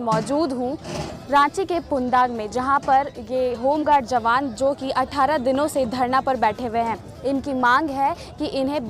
मौजूद हूँ रांची के पुंदाग में, जहां पर ये होमगार्ड जवान जो कि 18 दिनों से धरना पर बैठे हुए हैं। इनकी मांग है कि इन्हें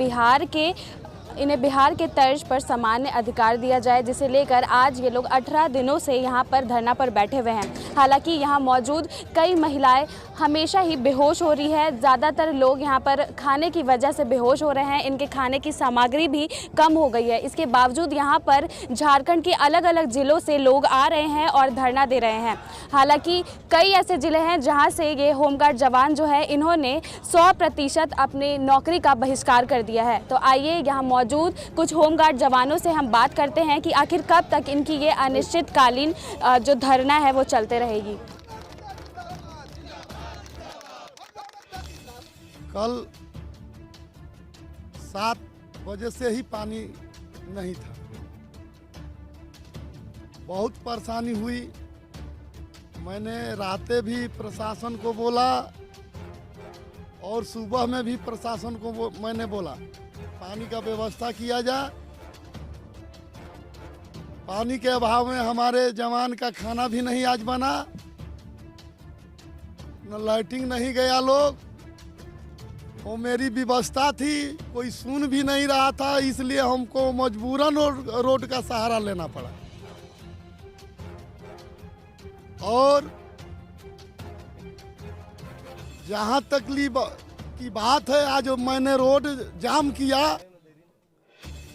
बिहार के तर्ज पर सामान्य अधिकार दिया जाए, जिसे लेकर आज ये लोग 18 दिनों से यहाँ पर धरना पर बैठे हुए हैं। हालांकि यहाँ मौजूद कई महिलाएं हमेशा ही बेहोश हो रही है। ज़्यादातर लोग यहाँ पर खाने की वजह से बेहोश हो रहे हैं। इनके खाने की सामग्री भी कम हो गई है। इसके बावजूद यहाँ पर झारखंड के अलग अलग ज़िलों से लोग आ रहे हैं और धरना दे रहे हैं। हालांकि कई ऐसे ज़िले हैं जहाँ से ये होमगार्ड जवान जो है इन्होंने 100% अपनी नौकरी का बहिष्कार कर दिया है। तो आइए यहाँ मौजूद कुछ होमगार्ड जवानों से हम बात करते हैं कि आखिर कब तक इनकी ये अनिश्चितकालीन जो धरना है वो चलते रहेगी। कल 7 बजे से ही पानी नहीं था, बहुत परेशानी हुई। मैंने रातें भी प्रशासन को बोला और सुबह में भी प्रशासन को मैंने बोला पानी का व्यवस्था किया जाए। पानी के अभाव में हमारे जवान का खाना भी नहीं आज बना, न लाइटिंग नहीं गया लोग। वो मेरी व्यवस्था थी, कोई सुन भी नहीं रहा था, इसलिए हमको मजबूरन रोड का सहारा लेना पड़ा। और जहाँ तकलीफ की बात है, आज मैंने रोड जाम किया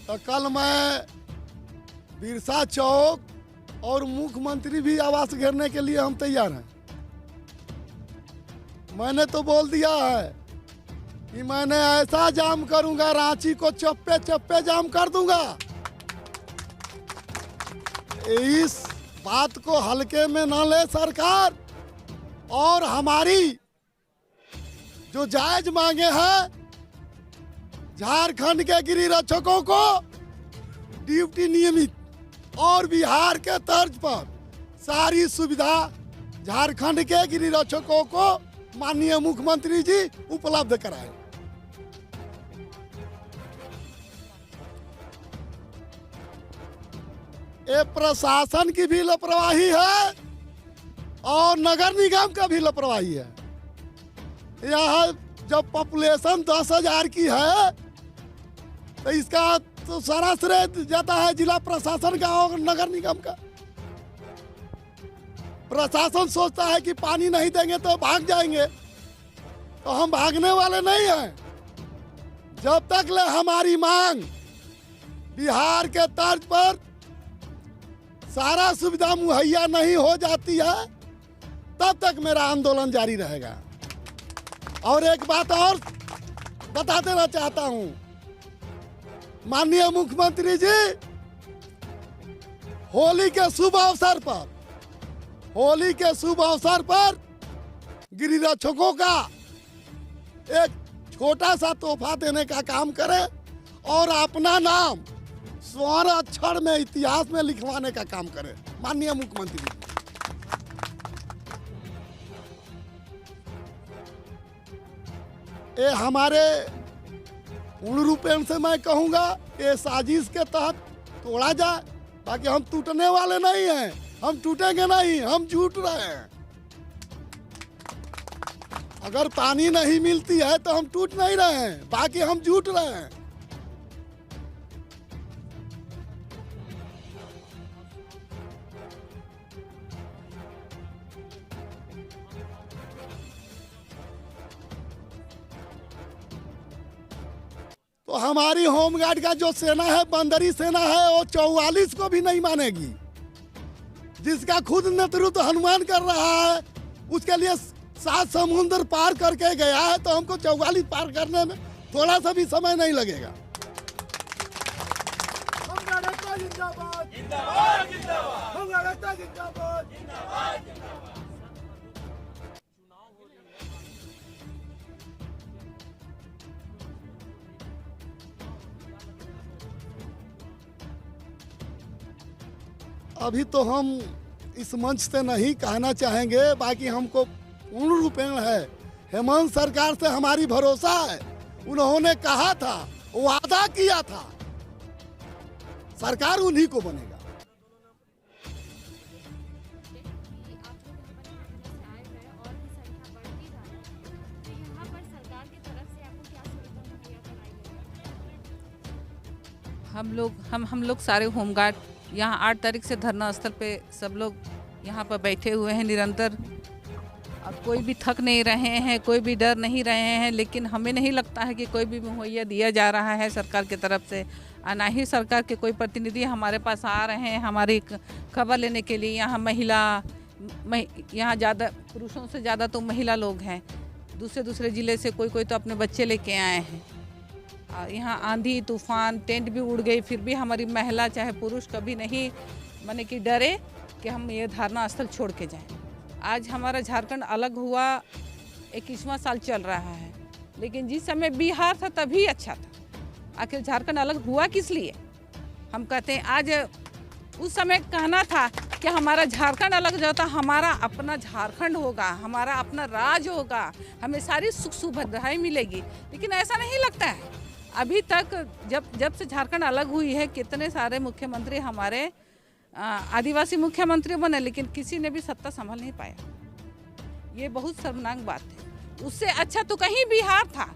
तो कल मैं बिरसा चौक और मुख्यमंत्री भी आवास घेरने के लिए हम तैयार हैं। मैंने तो बोल दिया है कि मैंने ऐसा जाम करूंगा, रांची को चप्पे चप्पे जाम कर दूंगा। इस बात को हल्के में न ले सरकार, और हमारी जो जायज मांगे हैं, झारखंड के गिरिरक्षकों को ड्यूटी नियमित और बिहार के तर्ज पर सारी सुविधा झारखंड के गिरिरक्षकों को माननीय मुख्यमंत्री जी उपलब्ध कराए। ये प्रशासन की भी लापरवाही है और नगर निगम का भी लापरवाही है। यहाँ जब पॉपुलेशन 10,000 की है तो इसका तो सारा श्रेय जाता है जिला प्रशासन का और नगर निगम का। प्रशासन सोचता है कि पानी नहीं देंगे तो भाग जाएंगे, तो हम भागने वाले नहीं हैं। जब तक ले हमारी मांग बिहार के तर्ज पर सारा सुविधा मुहैया नहीं हो जाती है, तब तक मेरा आंदोलन जारी रहेगा। और एक बात और बता देना चाहता हूं, माननीय मुख्यमंत्री जी, होली के शुभ अवसर पर गिरिरक्षकों का एक छोटा सा तोहफा देने का काम करें और अपना नाम स्वर्ण अक्षर में इतिहास में लिखवाने का काम करें। माननीय मुख्यमंत्री जी, ये हमारे पूर्ण रूपेण से मैं कहूँगा ये साजिश के तहत तोड़ा जाए। बाकी हम टूटने वाले नहीं हैं, हम टूटेंगे नहीं, हम जुट रहे हैं। अगर पानी नहीं मिलती है तो हम टूट नहीं रहे हैं, बाकी हम जुट रहे हैं। तो हमारी होमगार्ड का जो सेना है, बंदरी सेना है, वो 44 को भी नहीं मानेगी, जिसका खुद नेतृत्व हनुमान कर रहा है। उसके लिए 7 समुद्र पार करके गया है, तो हमको 44 पार करने में थोड़ा सा भी समय नहीं लगेगा। अभी तो हम इस मंच से नहीं कहना चाहेंगे, बाकी हमको पूर्ण रूपेण है, हेमंत सरकार से हमारी भरोसा है। उन्होंने कहा था, वादा किया था, सरकार उन्हीं को बनेगा। हम लोग सारे होमगार्ड यहाँ 8 तारीख से धरना स्थल पे सब लोग यहाँ पर बैठे हुए हैं निरंतर। और कोई भी थक नहीं रहे हैं, कोई भी डर नहीं रहे हैं, लेकिन हमें नहीं लगता है कि कोई भी मुहैया दिया जा रहा है सरकार की तरफ से। और ना ही सरकार के कोई प्रतिनिधि हमारे पास आ रहे हैं हमारी खबर लेने के लिए। यहाँ यहाँ ज़्यादा पुरुषों से ज़्यादा तो महिला लोग हैं। दूसरे ज़िले से कोई तो अपने बच्चे लेके आए हैं। और यहाँ आंधी तूफान टेंट भी उड़ गई, फिर भी हमारी महिला चाहे पुरुष कभी नहीं माने कि डरे कि हम ये धरना स्थल छोड़ के जाएं। आज हमारा झारखंड अलग हुआ 21वां साल चल रहा है, लेकिन जिस समय बिहार था तभी अच्छा था। आखिर झारखंड अलग हुआ किस लिए? हम कहते हैं आज उस समय कहना था कि हमारा झारखंड अलग जो था, हमारा अपना झारखंड होगा, हमारा अपना राज होगा, हमें सारी सुख सुविधाएं मिलेगी। लेकिन ऐसा नहीं लगता है। अभी तक जब से झारखंड अलग हुई है, कितने सारे मुख्यमंत्री हमारे आदिवासी मुख्यमंत्री बने, लेकिन किसी ने भी सत्ता संभाल नहीं पाया। ये बहुत शर्मनाक बात है। उससे अच्छा तो कहीं बिहार था,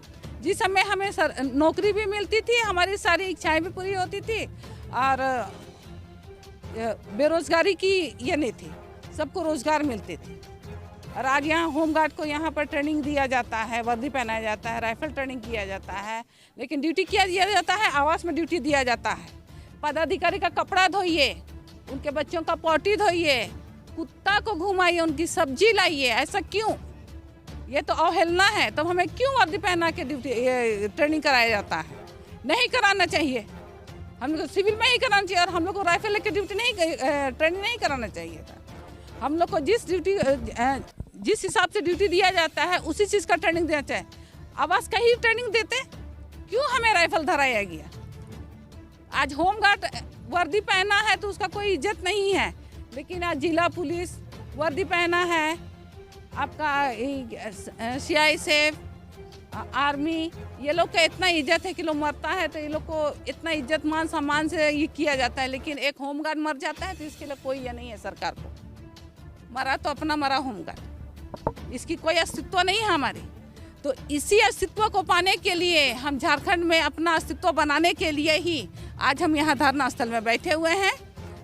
जिस समय हमें नौकरी भी मिलती थी, हमारी सारी इच्छाएं भी पूरी होती थी और बेरोजगारी की ये नहीं थी, सबको रोजगार मिलते थे। और आज यहाँ होमगार्ड को यहाँ पर ट्रेनिंग दिया जाता है, वर्दी पहनाया जाता है, राइफल ट्रेनिंग किया जाता है, लेकिन ड्यूटी क्या दिया जाता है? आवास में ड्यूटी दिया जाता है। पदाधिकारी का कपड़ा धोइए, उनके बच्चों का पोटी धोइए, कुत्ता को घुमाइए, उनकी सब्जी लाइए। ऐसा क्यों? ये तो अवहेलना है। तो हमें क्यों वर्दी पहना के ड्यूटी ट्रेनिंग कराया जाता है? नहीं कराना चाहिए। हम लोग को सिविल में ही कराना चाहिए, और हम लोग को राइफल लेकर ड्यूटी नहीं ट्रेनिंग नहीं कराना चाहिए था। हम लोग को जिस हिसाब से ड्यूटी दिया जाता है उसी चीज़ का ट्रेनिंग देना चाहिए। आवास का ही ट्रेनिंग देते, क्यों हमें राइफल धराया गया? आज होमगार्ड वर्दी पहना है तो उसका कोई इज्जत नहीं है, लेकिन आज जिला पुलिस वर्दी पहना है, आपका CISF आर्मी, ये लोग का इतना इज्जत है कि लोग मरता है तो ये लोग को इतना इज्जत मान सम्मान से ये किया जाता है। लेकिन एक होमगार्ड मर जाता है तो इसके लिए कोई ये नहीं है सरकार को। मरा तो अपना मरा होमगार्ड, इसकी कोई अस्तित्व नहीं है हमारी। तो इसी अस्तित्व को पाने के लिए, हम झारखंड में अपना अस्तित्व बनाने के लिए ही आज हम यहाँ धरना स्थल में बैठे हुए हैं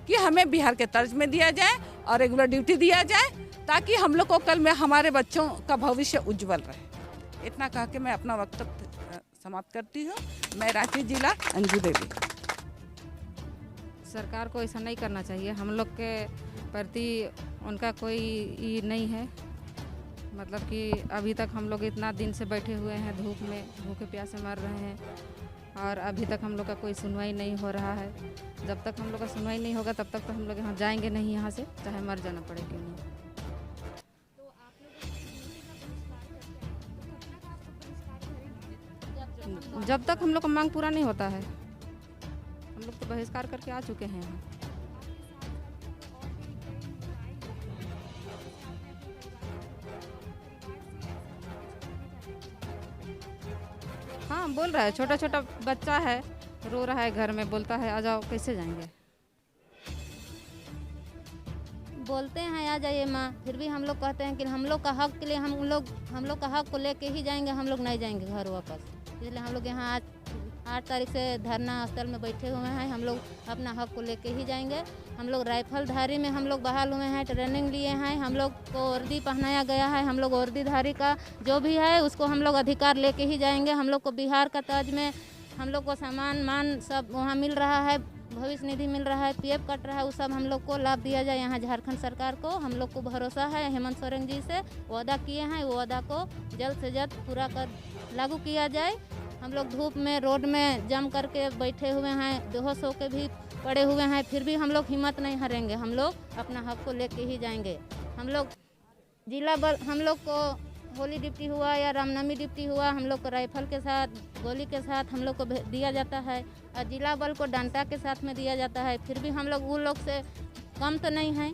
कि हमें बिहार के तर्ज में दिया जाए और रेगुलर ड्यूटी दिया जाए, ताकि हम लोग को कल में हमारे बच्चों का भविष्य उज्जवल रहे। इतना कह के मैं अपना वक्तव्य समाप्त करती हूँ। मैं रांची जिला अंजू देवी। सरकार को ऐसा नहीं करना चाहिए। हम लोग के प्रति उनका कोई ये नहीं है, मतलब कि अभी तक हम लोग इतना दिन से बैठे हुए हैं, धूप में भूखे प्यासे मर रहे हैं, और अभी तक हम लोग का कोई सुनवाई नहीं हो रहा है। जब तक हम लोग का सुनवाई नहीं होगा तब तक तो हम लोग यहाँ जाएंगे नहीं, यहाँ से चाहे मर जाना पड़े क्यों नहीं। जब तक हम लोग का मांग पूरा नहीं होता है, हम लोग तो बहिष्कार करके आ चुके हैं यहाँ। हाँ, बोल रहा है, छोटा छोटा बच्चा है, रो रहा है घर में, बोलता है आ जाओ। कैसे जाएंगे? बोलते हैं आ जाइए माँ, फिर भी हम लोग कहते हैं कि हम लोग का हक के लिए हम लोग का हक को लेके ही जाएंगे, हम लोग नहीं जाएंगे घर वापस। इसलिए हम लोग यहाँ आज 8 तारीख से धरना स्थल में बैठे हुए हैं। हम लोग अपना हक को लेके ही जाएंगे। हम लोग राइफलधारी में हम लोग बहाल हुए हैं, ट्रेनिंग लिए हैं, हम लोग को वर्दी पहनाया गया है। हम लोग वर्दीधारी का जो भी है उसको हम लोग अधिकार लेके ही जाएंगे। हम लोग को बिहार का तर्ज में हम लोग को सामान मान सब वहाँ मिल रहा है, भविष्य निधि मिल रहा है, PF कट रहा है, वो सब हम लोग को लाभ दिया जाए। यहाँ झारखंड सरकार को हम लोग को भरोसा है, हेमंत सोरेन जी से वादा किए हैं, वो वादा को जल्द से जल्द पूरा कर लागू किया जाए। हम लोग धूप में रोड में जम करके बैठे हुए हैं, बेहोश होकर भी पड़े हुए हैं, फिर भी हम लोग हिम्मत नहीं हारेंगे। हम लोग अपना हक को लेके ही जाएंगे। हम लोग जिला बल, हम लोग को होली ड्यूटी हुआ या रामनवमी ड्यूटी हुआ, हम लोग को राइफल के साथ, गोली के साथ हम लोग को दिया जाता है, और जिला बल को डंडा के साथ में दिया जाता है। फिर भी हम लोग उन लोग से कम तो नहीं हैं।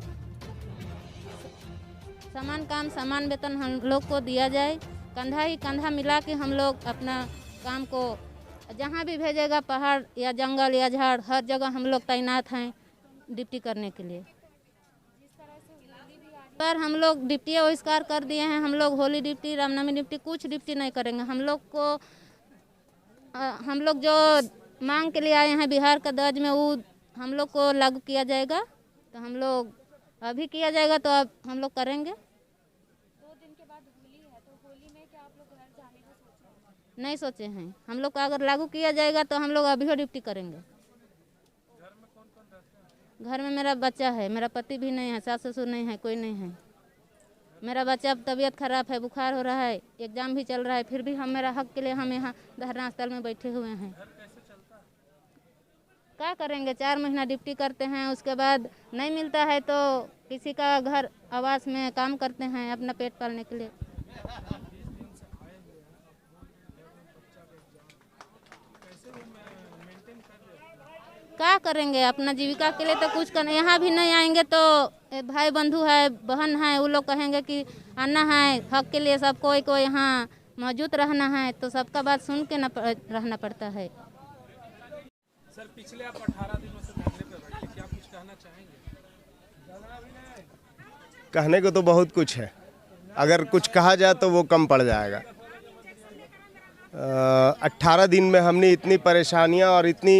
समान काम समान वेतन हम लोग को दिया जाए। कंधा ही कंधा मिला के हम लोग अपना काम को जहाँ भी भेजेगा, पहाड़ या जंगल या झाड़, हर जगह हम लोग तैनात हैं ड्यूटी करने के लिए। पर हम लोग ड्यूटी बहिष्कार कर दिए हैं। हम लोग होली ड्यूटी, रामनवमी ड्यूटी, कुछ ड्यूटी नहीं करेंगे। हम लोग जो मांग के लिए आए हैं बिहार का दर्ज में वो हम लोग को लागू किया जाएगा, तो हम लोग अभी किया जाएगा तो अब हम लोग करेंगे। 2 दिन के बाद होली है, तो होली में क्या आप लोग घर जाने का सोचे हैं? नहीं सोचे हैं, हम लोग को अगर लागू किया जाएगा तो हम लोग अभी हो ड्यूटी करेंगे। घर में मेरा बच्चा है, मेरा पति भी नहीं है, सास ससुर नहीं है, कोई नहीं है। मेरा बच्चा तबीयत खराब है, बुखार हो रहा है, एग्जाम भी चल रहा है, फिर भी हम मेरा हक के लिए हम यहाँ धरना स्थल में बैठे हुए हैं। क्या करेंगे, 4 महीना ड्यूटी करते हैं, उसके बाद नहीं मिलता है तो किसी का घर आवास में काम करते हैं अपना पेट पालने के लिए। क्या करेंगे, अपना जीविका के लिए तो कुछ करना। यहाँ भी नहीं आएंगे तो भाई बंधु है, बहन है, वो लोग कहेंगे कि आना है, हक के लिए सब कोई को यहाँ मौजूद रहना है, तो सबका बात सुन के रहना पड़ता है। सर पिछले आप 18 दिनों से धरने पे बैठे, क्या कुछ कहना चाहेंगे? कहने को तो बहुत कुछ है, अगर कुछ कहा जाए तो वो कम पड़ जाएगा। 18 दिन में हमने इतनी परेशानियां और इतनी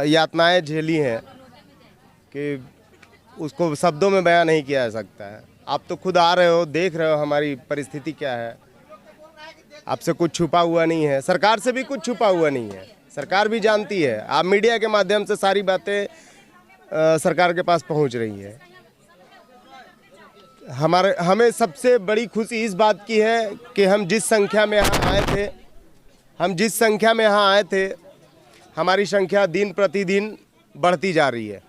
यातनाएं झेली हैं कि उसको शब्दों में बयां नहीं किया जा सकता है। आप तो खुद आ रहे हो, देख रहे हो हमारी परिस्थिति क्या है। आपसे कुछ छुपा हुआ नहीं है, सरकार से भी कुछ छुपा हुआ नहीं है, सरकार भी जानती है। आप मीडिया के माध्यम से सारी बातें सरकार के पास पहुंच रही है। हमें सबसे बड़ी खुशी इस बात की है कि हम जिस संख्या में यहाँ आए थे, हमारी संख्या दिन प्रतिदिन बढ़ती जा रही है।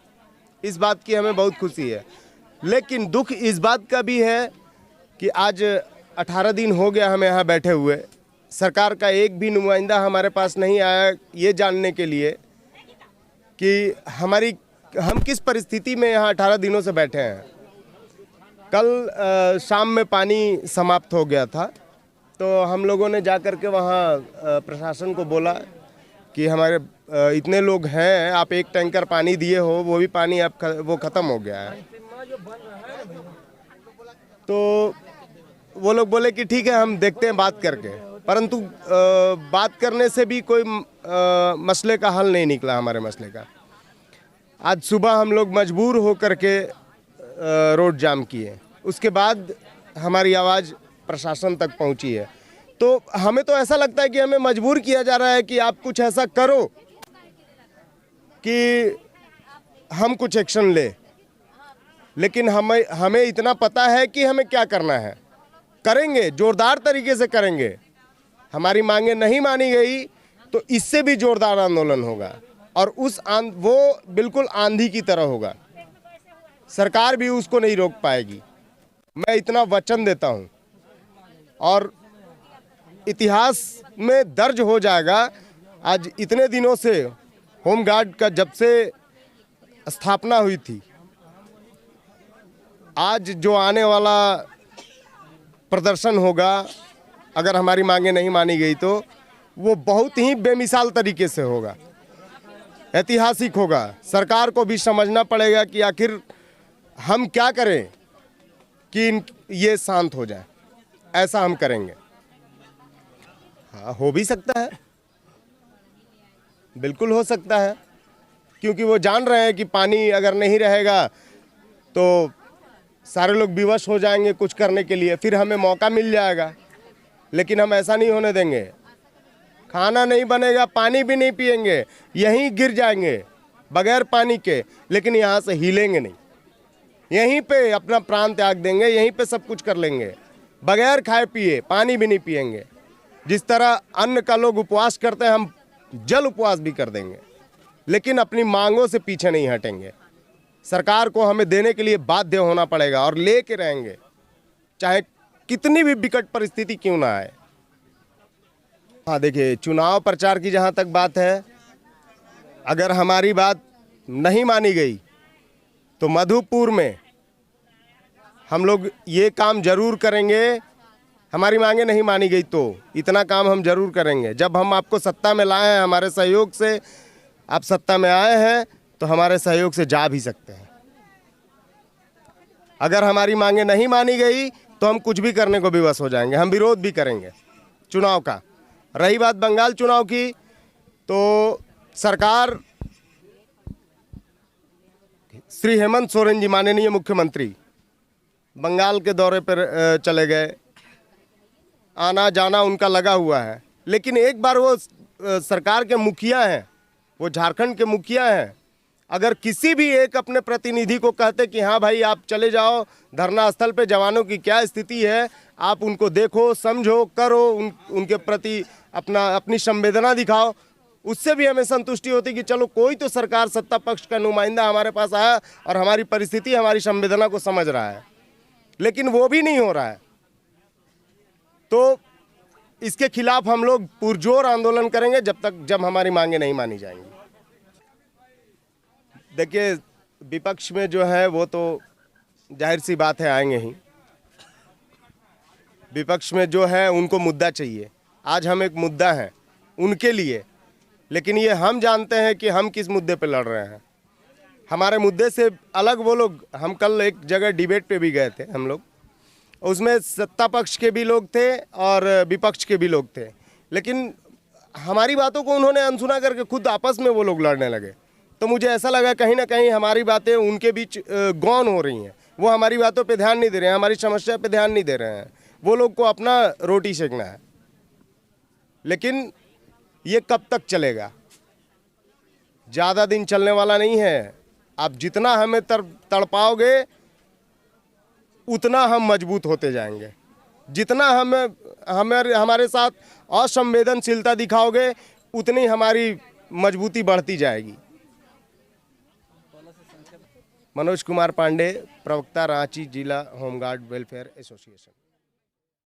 इस बात की हमें बहुत खुशी है। लेकिन दुख इस बात का भी है कि आज 18 दिन हो गया हमें यहाँ बैठे हुए, सरकार का एक भी नुमाइंदा हमारे पास नहीं आया ये जानने के लिए कि हम किस परिस्थिति में यहाँ 18 दिनों से बैठे हैं। कल शाम में पानी समाप्त हो गया था, तो हम लोगों ने जा कर के वहाँ प्रशासन को बोला कि हमारे इतने लोग हैं, आप एक टैंकर पानी दिए हो, वो भी पानी अब वो ख़त्म हो गया है। तो वो लोग बोले कि ठीक है, हम देखते हैं बात करके। परंतु बात करने से भी कोई मसले का हल नहीं निकला हमारे मसले का। आज सुबह हम लोग मजबूर हो करके रोड जाम किए, उसके बाद हमारी आवाज़ प्रशासन तक पहुंची है। तो हमें तो ऐसा लगता है कि हमें मजबूर किया जा रहा है कि आप कुछ ऐसा करो कि हम कुछ एक्शन ले। लेकिन हमें इतना पता है कि हमें क्या करना है, करेंगे, जोरदार तरीके से करेंगे। हमारी मांगें नहीं मानी गई तो इससे भी जोरदार आंदोलन होगा, और वो बिल्कुल आंधी की तरह होगा। सरकार भी उसको नहीं रोक पाएगी, मैं इतना वचन देता हूं। और इतिहास में दर्ज हो जाएगा। आज इतने दिनों से होमगार्ड का जब से स्थापना हुई थी, आज जो आने वाला प्रदर्शन होगा, अगर हमारी मांगें नहीं मानी गई तो वो बहुत ही बेमिसाल तरीके से होगा, ऐतिहासिक होगा। सरकार को भी समझना पड़ेगा कि आखिर हम क्या करें कि ये शांत हो जाए। ऐसा हम करेंगे। हाँ, हो भी सकता है, बिल्कुल हो सकता है, क्योंकि वो जान रहे हैं कि पानी अगर नहीं रहेगा तो सारे लोग विवश हो जाएंगे कुछ करने के लिए, फिर हमें मौका मिल जाएगा। लेकिन हम ऐसा नहीं होने देंगे। खाना नहीं बनेगा, पानी भी नहीं पिएंगे, यहीं गिर जाएंगे बगैर पानी के, लेकिन यहाँ से हिलेंगे नहीं। यहीं पे अपना प्राण त्याग देंगे, यहीं पे सब कुछ कर लेंगे, बगैर खाए पिए, पानी भी नहीं पिएंगे। जिस तरह अन्न का लोग उपवास करते हैं, हम जल उपवास भी कर देंगे, लेकिन अपनी मांगों से पीछे नहीं हटेंगे। सरकार को हमें देने के लिए बाध्य होना पड़ेगा और लेके रहेंगे, चाहे कितनी भी विकट परिस्थिति क्यों ना आए। हाँ, देखिए, चुनाव प्रचार की जहाँ तक बात है, अगर हमारी बात नहीं मानी गई तो मधुपुर में हम लोग ये काम जरूर करेंगे। हमारी मांगे नहीं मानी गई तो इतना काम हम जरूर करेंगे। जब हम आपको सत्ता में लाए हैं, हमारे सहयोग से आप सत्ता में आए हैं, तो हमारे सहयोग से जा भी सकते हैं। अगर हमारी मांगे नहीं मानी गई तो हम कुछ भी करने को विवश हो जाएंगे, हम विरोध भी करेंगे चुनाव का। रही बात बंगाल चुनाव की, तो सरकार श्री हेमंत सोरेन जी माननीय मुख्यमंत्री बंगाल के दौरे पर चले गए, आना जाना उनका लगा हुआ है, लेकिन एक बार वो सरकार के मुखिया हैं, वो झारखंड के मुखिया हैं, अगर किसी भी एक अपने प्रतिनिधि को कहते कि हाँ भाई आप चले जाओ धरना स्थल पे, जवानों की क्या स्थिति है आप उनको देखो, समझो, करो, उनके प्रति अपनी संवेदना दिखाओ, उससे भी हमें संतुष्टि होती कि चलो कोई तो सरकार सत्ता पक्ष का नुमाइंदा हमारे पास आया और हमारी परिस्थिति, हमारी संवेदना को समझ रहा है। लेकिन वो भी नहीं हो रहा है, तो इसके खिलाफ हम लोग पुरजोर आंदोलन करेंगे जब हमारी मांगे नहीं मानी जाएंगी। देखिए, विपक्ष में जो है वो तो जाहिर सी बात है आएंगे ही। विपक्ष में जो है उनको मुद्दा चाहिए। आज हम एक मुद्दा हैं उनके लिए, लेकिन ये हम जानते हैं कि हम किस मुद्दे पे लड़ रहे हैं। हमारे मुद्दे से अलग वो लोग, हम कल एक जगह डिबेट पे भी गए थे हम लोग, उसमें सत्ता पक्ष के भी लोग थे और विपक्ष के भी लोग थे, लेकिन हमारी बातों को उन्होंने अनसुना करके खुद आपस में वो लोग लड़ने लगे। तो मुझे ऐसा लगा कहीं ना कहीं हमारी बातें उनके बीच गौन हो रही हैं, वो हमारी बातों पे ध्यान नहीं दे रहे हैं, हमारी समस्या पे ध्यान नहीं दे रहे हैं, वो लोग को अपना रोटी सेकना है। लेकिन ये कब तक चलेगा? ज़्यादा दिन चलने वाला नहीं है। आप जितना हमें तड़पाओगे उतना हम मजबूत होते जाएंगे, जितना हमारे साथ असंवेदनशीलता दिखाओगे उतनी हमारी मजबूती बढ़ती जाएगी। मनोज कुमार पांडे, प्रवक्ता, रांची जिला होमगार्ड वेलफेयर एसोसिएशन।